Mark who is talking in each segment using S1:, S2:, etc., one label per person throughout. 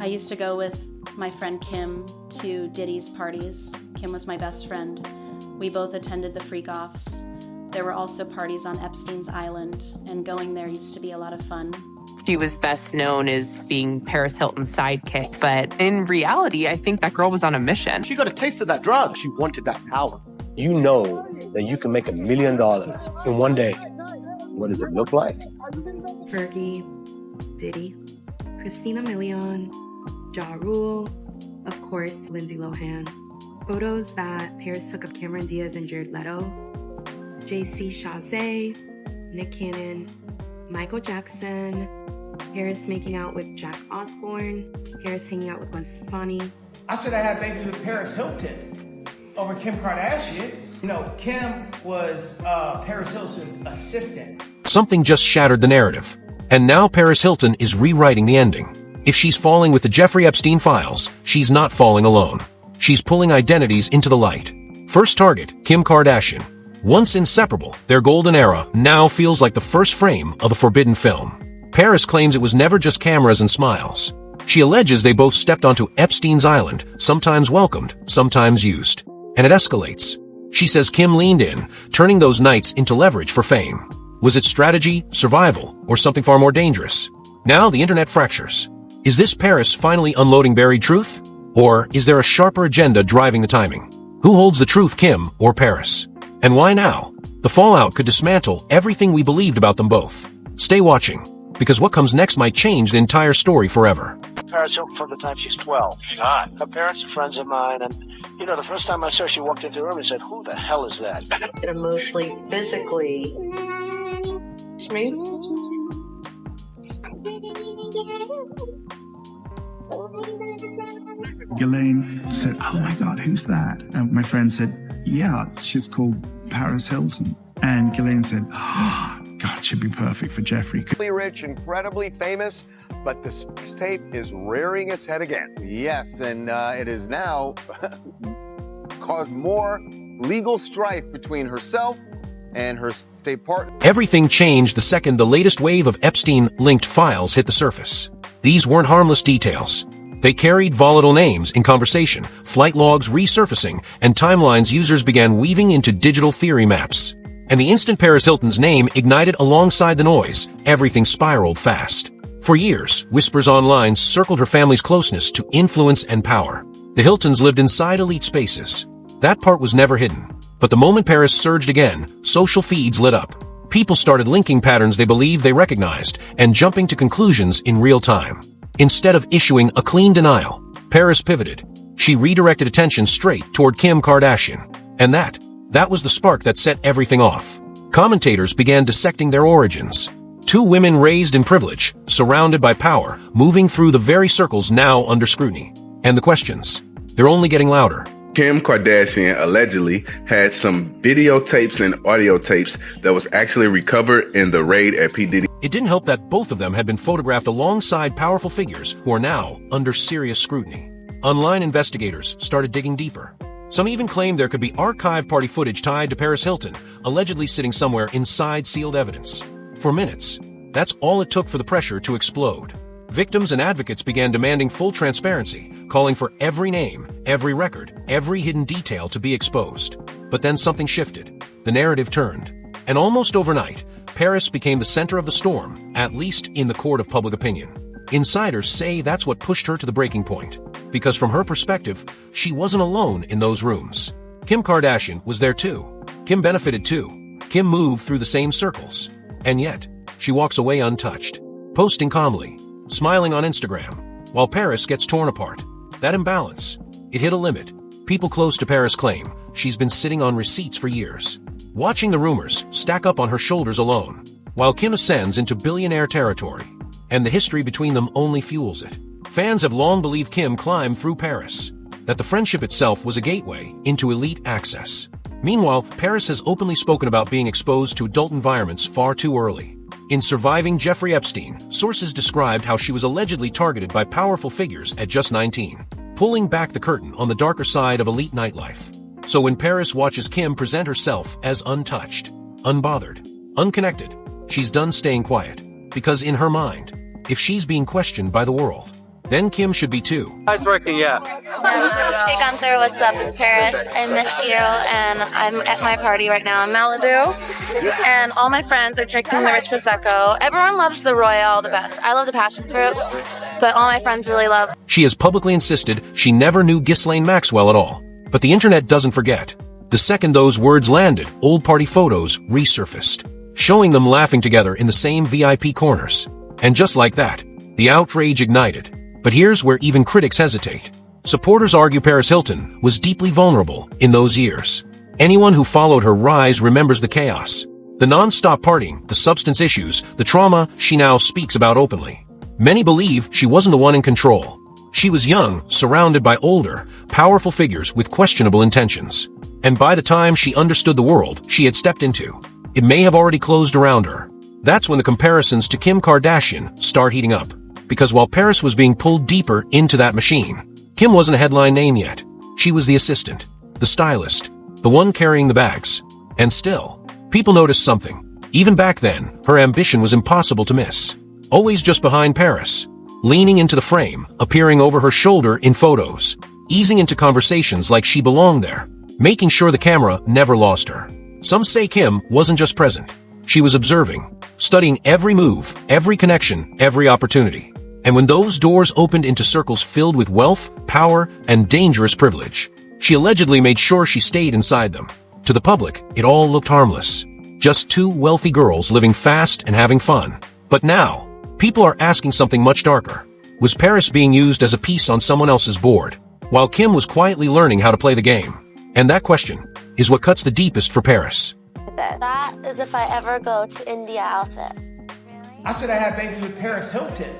S1: I used to go with my friend Kim to Diddy's parties. Kim was my best friend. We both attended the freak-offs. There were also parties on Epstein's island, and going there used to be a lot of fun.
S2: She was best known as being Paris Hilton's sidekick, but in reality, I think that girl was on a mission.
S3: She got a taste of that drug. She wanted that power.
S4: You know that you can make $1 million in one day. What does it look like?
S5: Fergie, Diddy, Christina Milian, Ja Rule, of course, Lindsay Lohan. Photos that Paris took of Cameron Diaz and Jared Leto, JC Chasez, Nick Cannon, Michael Jackson, Paris making out with Jack Osbourne, Paris hanging out with Gwen Stefani.
S6: I said I had a baby with Paris Hilton over Kim Kardashian. You know, Kim was Paris Hilton's assistant.
S7: Something just shattered the narrative. And now Paris Hilton is rewriting the ending. If she's falling with the Jeffrey Epstein files, she's not falling alone. She's pulling identities into the light. First target, Kim Kardashian. Once inseparable, their golden era now feels like the first frame of a forbidden film. Paris claims it was never just cameras and smiles. She alleges they both stepped onto Epstein's island, sometimes welcomed, sometimes used. And it escalates. She says Kim leaned in, turning those nights into leverage for fame. Was it strategy, survival, or something far more dangerous? Now the internet fractures. Is this Paris finally unloading buried truth? Or is there a sharper agenda driving the timing? Who holds the truth, Kim or Paris? And why now? The fallout could dismantle everything we believed about them both. Stay watching, because what comes next might change the entire story forever.
S8: Paris Hilton from the time she's 12. She's hot. Her parents are friends of mine, and, you know, the first time I saw her, she walked into the room and said, "Who the hell is that?"
S9: Emotionally, physically. Me?
S10: Ghislaine said, "Oh my God, who's that?" And my friend said, "Yeah, she's called Paris Hilton." And Ghislaine said, "Oh, God, she'd be perfect for Jeffrey."
S3: Incredibly rich, incredibly famous, but the sex tape is rearing its head again. Yes, and it has now caused more legal strife between herself and her state partner.
S7: Everything changed the second the latest wave of Epstein-linked files hit the surface. These weren't harmless details. They carried volatile names in conversation, flight logs resurfacing, and timelines users began weaving into digital theory maps. And the instant Paris Hilton's name ignited alongside the noise, everything spiraled fast. For years, whispers online circled her family's closeness to influence and power. The Hiltons lived inside elite spaces. That part was never hidden. But the moment Paris surged again, social feeds lit up. People started linking patterns they believed they recognized and jumping to conclusions in real time. Instead of issuing a clean denial, Paris pivoted. She redirected attention straight toward Kim Kardashian. And that was the spark that set everything off. Commentators began dissecting their origins. Two women raised in privilege, surrounded by power, moving through the very circles now under scrutiny. And the questions, they're only getting louder.
S11: Kim Kardashian allegedly had some videotapes and audio tapes that was actually recovered in the raid at P. Diddy.
S7: It didn't help that both of them had been photographed alongside powerful figures who are now under serious scrutiny. Online investigators started digging deeper. Some even claimed there could be archive party footage tied to Paris Hilton, allegedly sitting somewhere inside sealed evidence. For minutes, that's all it took for the pressure to explode. Victims and advocates began demanding full transparency, calling for every name, every record, every hidden detail to be exposed. But then something shifted. The narrative turned. And almost overnight, Paris became the center of the storm, at least in the court of public opinion. Insiders say that's what pushed her to the breaking point. Because from her perspective, she wasn't alone in those rooms. Kim Kardashian was there too. Kim benefited too. Kim moved through the same circles. And yet, she walks away untouched, posting calmly, smiling on Instagram, while Paris gets torn apart. That imbalance, it hit a limit. People close to Paris claim she's been sitting on receipts for years, watching the rumors stack up on her shoulders alone, while Kim ascends into billionaire territory. And the history between them only fuels it. Fans have long believed Kim climbed through Paris, that the friendship itself was a gateway into elite access. Meanwhile, Paris has openly spoken about being exposed to adult environments far too early. In Surviving Jeffrey Epstein, sources described how she was allegedly targeted by powerful figures at just 19, pulling back the curtain on the darker side of elite nightlife. So when Paris watches Kim present herself as untouched, unbothered, unconnected, she's done staying quiet. Because in her mind, if she's being questioned by the world, then Kim should be too.
S12: It's working, yeah.
S13: Hey Gunther, what's up? It's Paris. I miss you, and I'm at my party right now in Malibu, and all my friends are drinking the rich Prosecco. Everyone loves the Royale the best. I love the passion fruit, but all my friends really love.
S7: She has publicly insisted she never knew Ghislaine Maxwell at all. But the internet doesn't forget. The second those words landed, old party photos resurfaced, showing them laughing together in the same VIP corners. And just like that, the outrage ignited. But here's where even critics hesitate. Supporters argue Paris Hilton was deeply vulnerable in those years. Anyone who followed her rise remembers the chaos, the non-stop partying, the substance issues, the trauma she now speaks about openly. Many believe she wasn't the one in control. She was young, surrounded by older, powerful figures with questionable intentions. And by the time she understood the world she had stepped into, it may have already closed around her. That's when the comparisons to Kim Kardashian start heating up. Because while Paris was being pulled deeper into that machine, Kim wasn't a headline name yet. She was the assistant, the stylist, the one carrying the bags. And still, people noticed something. Even back then, her ambition was impossible to miss. Always just behind Paris, leaning into the frame, appearing over her shoulder in photos, easing into conversations like she belonged there, making sure the camera never lost her. Some say Kim wasn't just present. She was observing, studying every move, every connection, every opportunity. And when those doors opened into circles filled with wealth, power, and dangerous privilege, she allegedly made sure she stayed inside them. To the public, it all looked harmless. Just two wealthy girls living fast and having fun. But now, people are asking something much darker. Was Paris being used as a piece on someone else's board, while Kim was quietly learning how to play the game? And that question is what cuts the deepest for Paris.
S13: That is if I ever go to India outfit.
S6: I said I had babies with Paris Hilton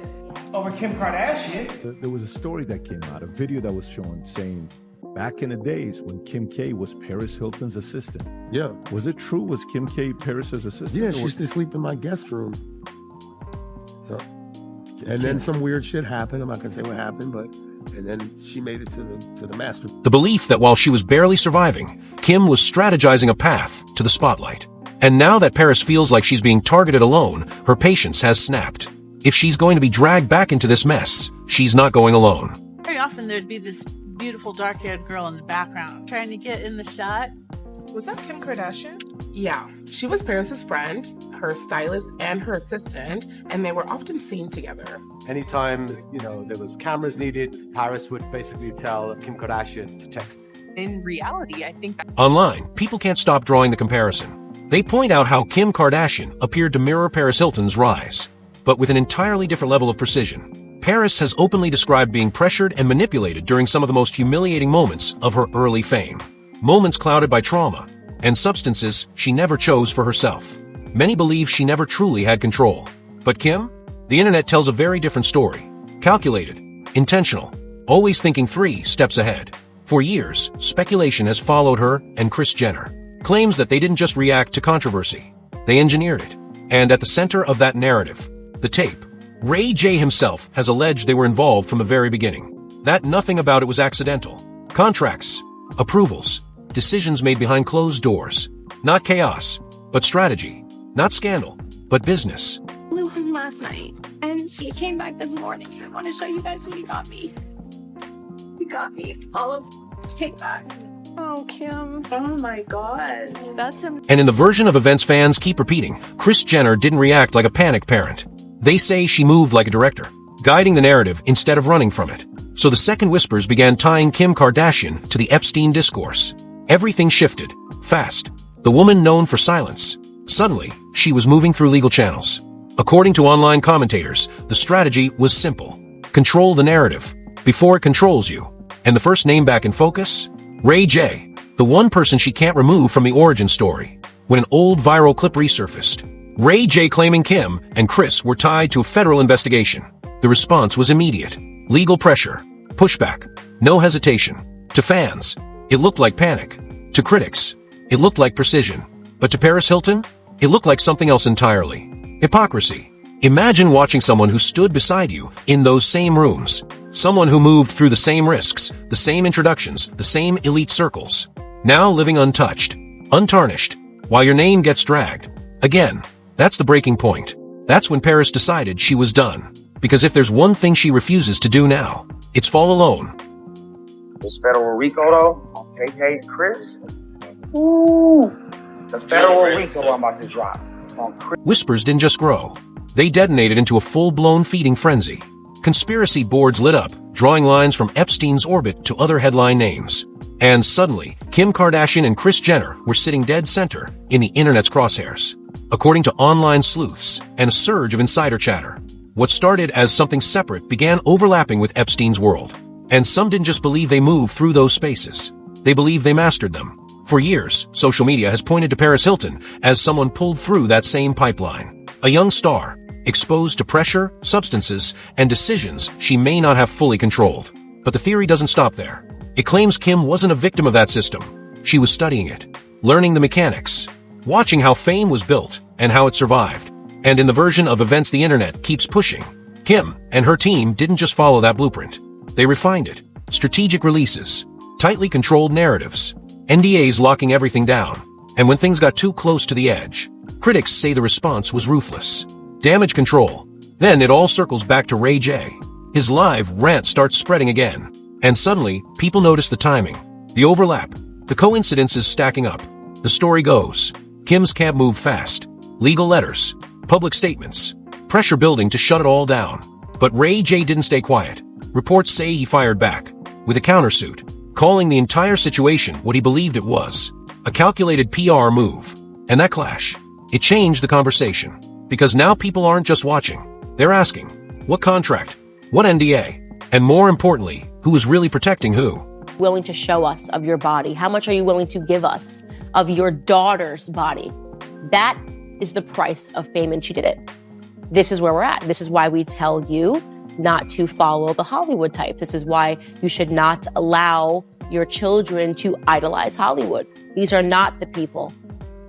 S6: over Kim Kardashian.
S14: There was a story that came out, a video that was shown saying back in the days when Kim K was Paris Hilton's assistant.
S4: Yeah.
S14: Was it true? Was Kim K Paris's assistant?
S4: Yeah, she used to sleep in my guest room. Yeah. And then some weird shit happened. I'm not gonna say what happened, but and then she made it to the master.
S7: The belief that while she was barely surviving, Kim was strategizing a path to the spotlight. And now that Paris feels like she's being targeted alone, her patience has snapped. If she's going to be dragged back into this mess, she's not going alone.
S15: Very often there'd be this beautiful dark-haired girl in the background trying to get in the shot.
S16: Was that Kim Kardashian? Yeah, she was Paris's friend, her stylist, and her assistant, and they were often seen together.
S17: Anytime, there was cameras needed, Paris would basically tell Kim Kardashian to text.
S2: In reality, I think that
S7: Online, people can't stop drawing the comparison. They point out how Kim Kardashian appeared to mirror Paris Hilton's rise, but with an entirely different level of precision. Paris has openly described being pressured and manipulated during some of the most humiliating moments of her early fame. Moments clouded by trauma and substances she never chose for herself. Many believe she never truly had control. But Kim? The internet tells a very different story. Calculated, intentional, always thinking 3 steps ahead. For years, speculation has followed her and Kris Jenner. Claims that they didn't just react to controversy, they engineered it. And at the center of that narrative, the tape, Ray J himself has alleged they were involved from the very beginning. That nothing about it was accidental. Contracts, approvals, decisions made behind closed doors. Not chaos, but strategy. Not scandal, but business.
S18: Flew home last night, and he came back this morning. I want to show you guys what he got me. He got me all of his take back. Oh, Kim. Oh my God. That's
S7: And in the version of events fans keep repeating, Kris Jenner didn't react like a panicked parent. They say she moved like a director, guiding the narrative instead of running from it. So the second whispers began tying Kim Kardashian to the Epstein discourse. Everything shifted, fast. The woman known for silence. Suddenly, she was moving through legal channels. According to online commentators, the strategy was simple. Control the narrative before it controls you. And the first name back in focus? Ray J, the one person she can't remove from the origin story. When an old viral clip resurfaced, Ray J claiming Kim and Kris were tied to a federal investigation. The response was immediate. Legal pressure, pushback, no hesitation. To fans, it looked like panic. To critics, it looked like precision. But to Paris Hilton, it looked like something else entirely. Hypocrisy. Imagine watching someone who stood beside you in those same rooms. Someone who moved through the same risks, the same introductions, the same elite circles. Now living untouched, untarnished, while your name gets dragged. Again, that's the breaking point. That's when Paris decided she was done. Because if there's one thing she refuses to do now, it's fall alone.
S12: This federal RICO, though, on KK Chris. Ooh, the federal RICO I'm about to drop on Chris.
S7: Whispers didn't just grow. They detonated into a full-blown feeding frenzy. Conspiracy boards lit up, drawing lines from Epstein's orbit to other headline names. And suddenly, Kim Kardashian and Kris Jenner were sitting dead center in the internet's crosshairs. According to online sleuths and a surge of insider chatter, what started as something separate began overlapping with Epstein's world. And some didn't just believe they moved through those spaces. They believed they mastered them. For years, social media has pointed to Paris Hilton as someone pulled through that same pipeline. A young star, exposed to pressure, substances, and decisions she may not have fully controlled. But the theory doesn't stop there. It claims Kim wasn't a victim of that system. She was studying it, learning the mechanics, watching how fame was built and how it survived. And in the version of events the internet keeps pushing, Kim and her team didn't just follow that blueprint. They refined it. Strategic releases, tightly controlled narratives, NDAs locking everything down. And when things got too close to the edge, critics say the response was ruthless. Damage control. Then it all circles back to Ray J. His live rant starts spreading again. And suddenly, people notice the timing, the overlap, the coincidences stacking up. The story goes, Kim's camp moved fast. Legal letters, public statements, pressure building to shut it all down. But Ray J didn't stay quiet. Reports say he fired back, with a countersuit, calling the entire situation what he believed it was, a calculated PR move. And that clash, it changed the conversation. Because now people aren't just watching, they're asking, what contract, what NDA, and more importantly, who is really protecting who?
S19: Willing to show us of your body? How much are you willing to give us of your daughter's body? That is the price of fame, and she did it. This is where we're at. This is why we tell you not to follow the Hollywood type. This is why you should not allow your children to idolize Hollywood. These are not the people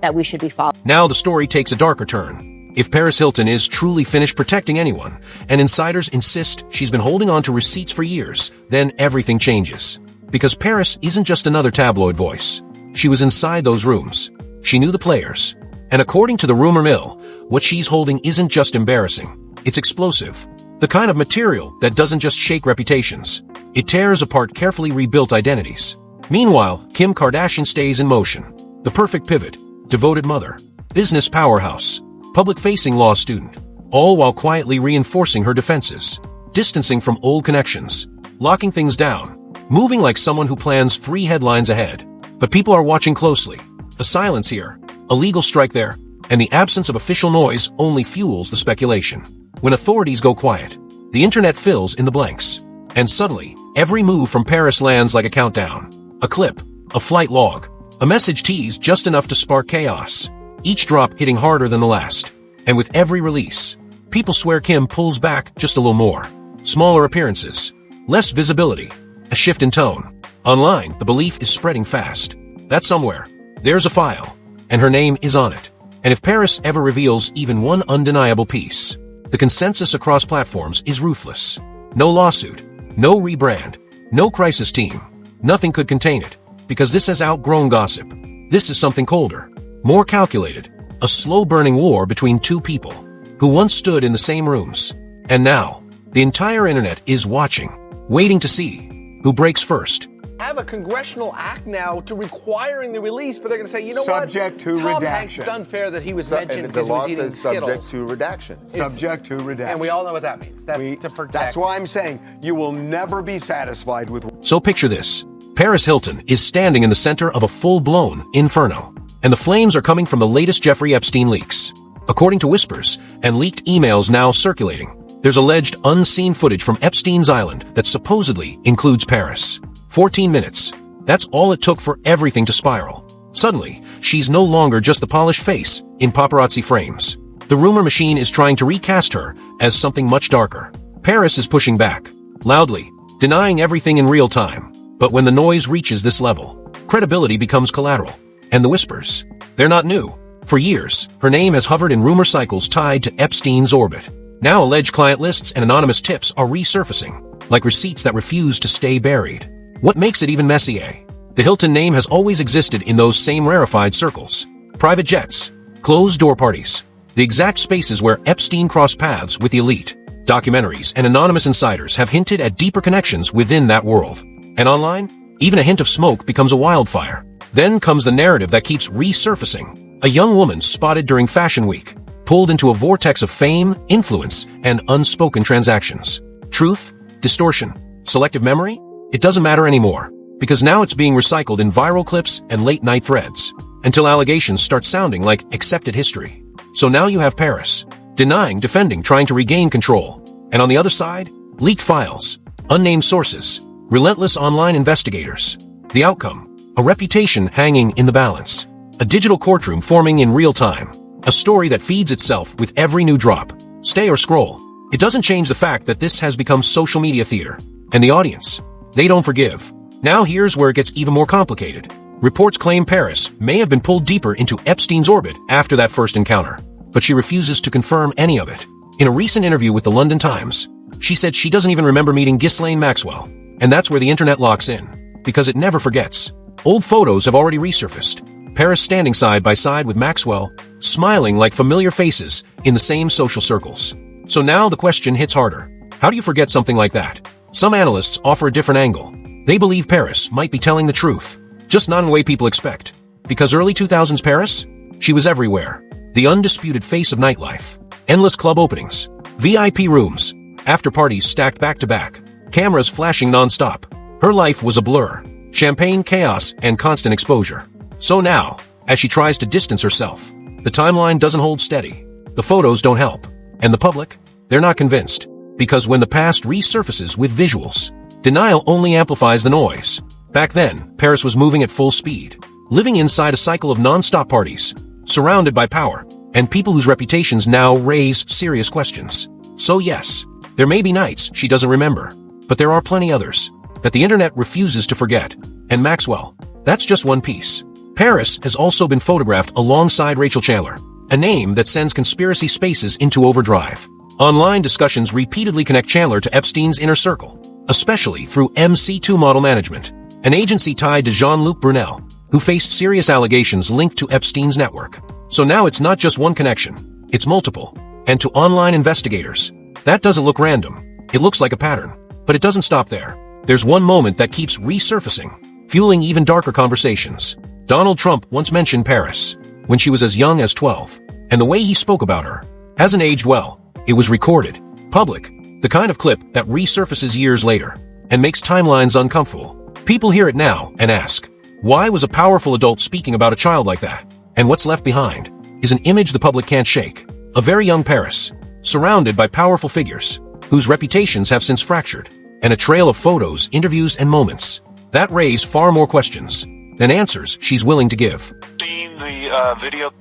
S19: that we should be following.
S7: Now the story takes a darker turn. If Paris Hilton is truly finished protecting anyone, and insiders insist she's been holding on to receipts for years, then everything changes. Because Paris isn't just another tabloid voice. She was inside those rooms. She knew the players. And according to the rumor mill, what she's holding isn't just embarrassing. It's explosive. The kind of material that doesn't just shake reputations. It tears apart carefully rebuilt identities. Meanwhile, Kim Kardashian stays in motion. The perfect pivot, devoted mother, business powerhouse, public-facing law student, all while quietly reinforcing her defenses, distancing from old connections, locking things down, moving like someone who plans 3 headlines ahead. But people are watching closely. A silence here, a legal strike there, and the absence of official noise only fuels the speculation. When authorities go quiet, the internet fills in the blanks. And suddenly, every move from Paris lands like a countdown. A clip, a flight log, a message teased just enough to spark chaos. Each drop hitting harder than the last. And with every release, people swear Kim pulls back just a little more. Smaller appearances, less visibility, a shift in tone. Online, the belief is spreading fast. That somewhere, there's a file, and her name is on it. And if Paris ever reveals even one undeniable piece, the consensus across platforms is ruthless. No lawsuit, no rebrand, no crisis team. Nothing could contain it, because this has outgrown gossip. This is something colder, more calculated, a slow-burning war between two people who once stood in the same rooms. And now, the entire internet is watching, waiting to see who breaks first.
S20: Have a congressional act now to requiring the release, but they're going to say, you know
S3: subject
S20: what?
S3: To
S20: Tom
S3: redaction.
S20: Hanks, it's unfair that he was mentioned
S3: the
S20: because he
S3: law
S20: was eating
S3: says
S20: Skittles.
S3: subject to redaction. Subject to redaction.
S20: And we all know what that means. That's to protect.
S3: That's why I'm saying you will never be satisfied with.
S7: So picture this. Paris Hilton is standing in the center of a full-blown inferno, and the flames are coming from the latest Jeffrey Epstein leaks. According to whispers and leaked emails now circulating, there's alleged unseen footage from Epstein's island that supposedly includes Paris. 14 minutes. That's all it took for everything to spiral. Suddenly, she's no longer just the polished face in paparazzi frames. The rumor machine is trying to recast her as something much darker. Paris is pushing back, loudly, denying everything in real time. But when the noise reaches this level, credibility becomes collateral. And the whispers, they're not new. For years, her name has hovered in rumor cycles tied to Epstein's orbit. Now alleged client lists and anonymous tips are resurfacing, like receipts that refuse to stay buried. What makes it even messier? The Hilton name has always existed in those same rarefied circles. Private jets, closed-door parties, the exact spaces where Epstein crossed paths with the elite. documentaries, and anonymous insiders have hinted at deeper connections within that world. And online, even a hint of smoke becomes a wildfire. Then comes the narrative that keeps resurfacing. A young woman spotted during Fashion Week, pulled into a vortex of fame, influence, and unspoken transactions. Truth, distortion, selective memory? It doesn't matter anymore, because now it's being recycled in viral clips and late-night threads, until allegations start sounding like accepted history. So now you have Paris, denying, defending, trying to regain control. And on the other side, leaked files, unnamed sources, relentless online investigators. The outcome, a reputation hanging in the balance. A digital courtroom forming in real time. A story that feeds itself with every new drop. Stay or scroll. It doesn't change the fact that this has become social media theater. And the audience, they don't forgive. Now here's where it gets even more complicated. Reports claim Paris may have been pulled deeper into Epstein's orbit after that first encounter, but she refuses to confirm any of it. In a recent interview with the London Times, she said she doesn't even remember meeting Ghislaine Maxwell. And that's where the internet locks in, because it never forgets. Old photos have already resurfaced. Paris standing side by side with Maxwell, smiling like familiar faces in the same social circles. So now the question hits harder. How do you forget something like that? Some analysts offer a different angle. They believe Paris might be telling the truth, just not in a way people expect. Because early 2000s Paris? She was everywhere. The undisputed face of nightlife. Endless club openings. VIP rooms. After parties stacked back to back. Cameras flashing non-stop. Her life was a blur. Champagne chaos and constant exposure. So now, as she tries to distance herself, the timeline doesn't hold steady. The photos don't help. And the public? They're not convinced. Because when the past resurfaces with visuals, denial only amplifies the noise. Back then, Paris was moving at full speed, living inside a cycle of non-stop parties, surrounded by power, and people whose reputations now raise serious questions. So yes, there may be nights she doesn't remember, but there are plenty others that the internet refuses to forget. And Maxwell, that's just one piece. Paris has also been photographed alongside Rachel Chandler, a name that sends conspiracy spaces into overdrive. Online discussions repeatedly connect Chandler to Epstein's inner circle, especially through MC2 Model Management, an agency tied to Jean-Luc Brunel, who faced serious allegations linked to Epstein's network. So now it's not just one connection, it's multiple. And to online investigators, that doesn't look random. It looks like a pattern. But it doesn't stop there. There's one moment that keeps resurfacing, fueling even darker conversations. Donald Trump once mentioned Paris, when she was as young as 12, and the way he spoke about her hasn't aged well. It was recorded, public, the kind of clip that resurfaces years later and makes timelines uncomfortable. People hear it now and ask, why was a powerful adult speaking about a child like that? And what's left behind is an image the public can't shake. A very young Paris, surrounded by powerful figures, whose reputations have since fractured, and a trail of photos, interviews, and moments that raise far more questions than answers she's willing to give.
S8: Seen the video?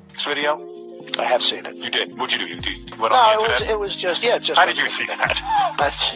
S8: I have seen it.
S20: You did? What'd you do? You went
S8: No,
S20: on the
S8: it
S20: internet?
S8: was just, yeah, just.
S20: How did you see that?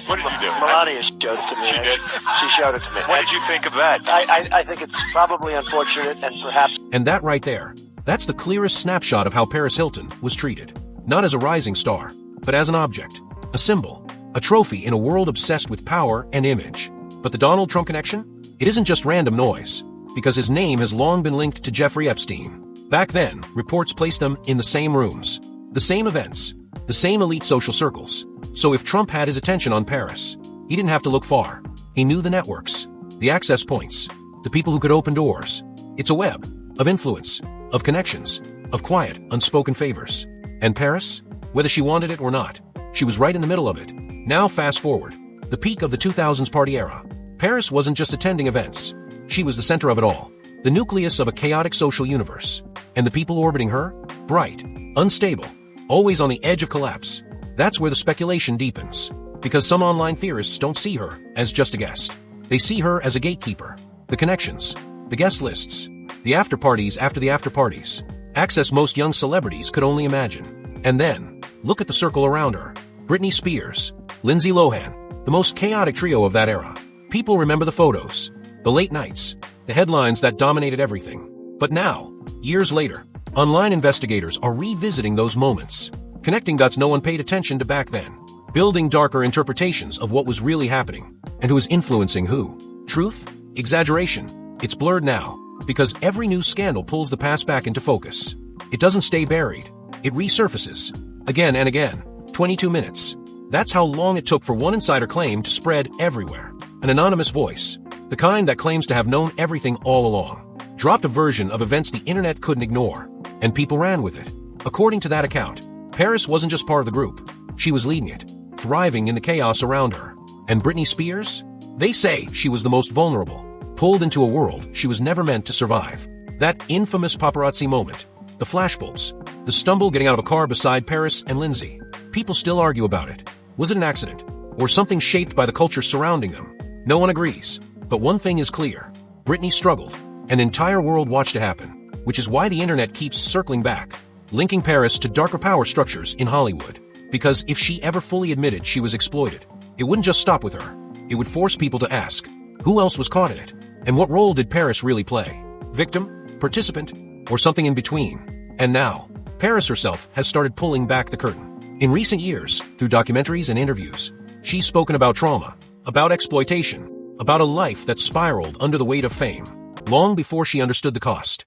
S20: What did you do?
S8: Melania showed it to me.
S20: She did?
S8: She showed it to me.
S20: What did you think of that?
S8: I think it's probably unfortunate and perhaps.
S7: And that right there, that's the clearest snapshot of how Paris Hilton was treated. Not as a rising star, but as an object, a symbol, a trophy in a world obsessed with power and image. But the Donald Trump connection? It isn't just random noise, because his name has long been linked to Jeffrey Epstein. Back then, reports placed them in the same rooms, the same events, the same elite social circles. So if Trump had his attention on Paris, he didn't have to look far. He knew the networks, the access points, the people who could open doors. It's a web of influence, of connections, of quiet, unspoken favors. And Paris, whether she wanted it or not, she was right in the middle of it. Now fast forward, the peak of the 2000s party era. Paris wasn't just attending events. She was the center of it all, the nucleus of a chaotic social universe. And the people orbiting her? Bright, unstable, always on the edge of collapse. That's where the speculation deepens. Because some online theorists don't see her as just a guest. They see her as a gatekeeper. The connections, the guest lists, the after parties after the after parties. Access most young celebrities could only imagine. And then, look at the circle around her. Britney Spears, Lindsay Lohan, the most chaotic trio of that era. People remember the photos, the late nights, the headlines that dominated everything. But now, years later, online investigators are revisiting those moments, connecting dots no one paid attention to back then, building darker interpretations of what was really happening, and who was influencing who. Truth? Exaggeration? It's blurred now, because every new scandal pulls the past back into focus. It doesn't stay buried. It resurfaces. Again and again. 22 minutes. That's how long it took for one insider claim to spread everywhere. An anonymous voice, the kind that claims to have known everything all along, dropped a version of events the internet couldn't ignore, and people ran with it. According to that account, Paris wasn't just part of the group. She was leading it, thriving in the chaos around her. And Britney Spears? They say she was the most vulnerable, pulled into a world she was never meant to survive. That infamous paparazzi moment, the flashbulbs, the stumble getting out of a car beside Paris and Lindsay. People still argue about it. Was it an accident? Or something shaped by the culture surrounding them? No one agrees. But one thing is clear. Britney struggled. An entire world watched it happen, which is why the internet keeps circling back, linking Paris to darker power structures in Hollywood. Because if she ever fully admitted she was exploited, it wouldn't just stop with her. It would force people to ask, who else was caught in it? And what role did Paris really play? Victim? Participant? Or something in between? And now, Paris herself has started pulling back the curtain. In recent years, through documentaries and interviews, she's spoken about trauma, about exploitation, about a life that spiraled under the weight of fame, long before she understood the cost.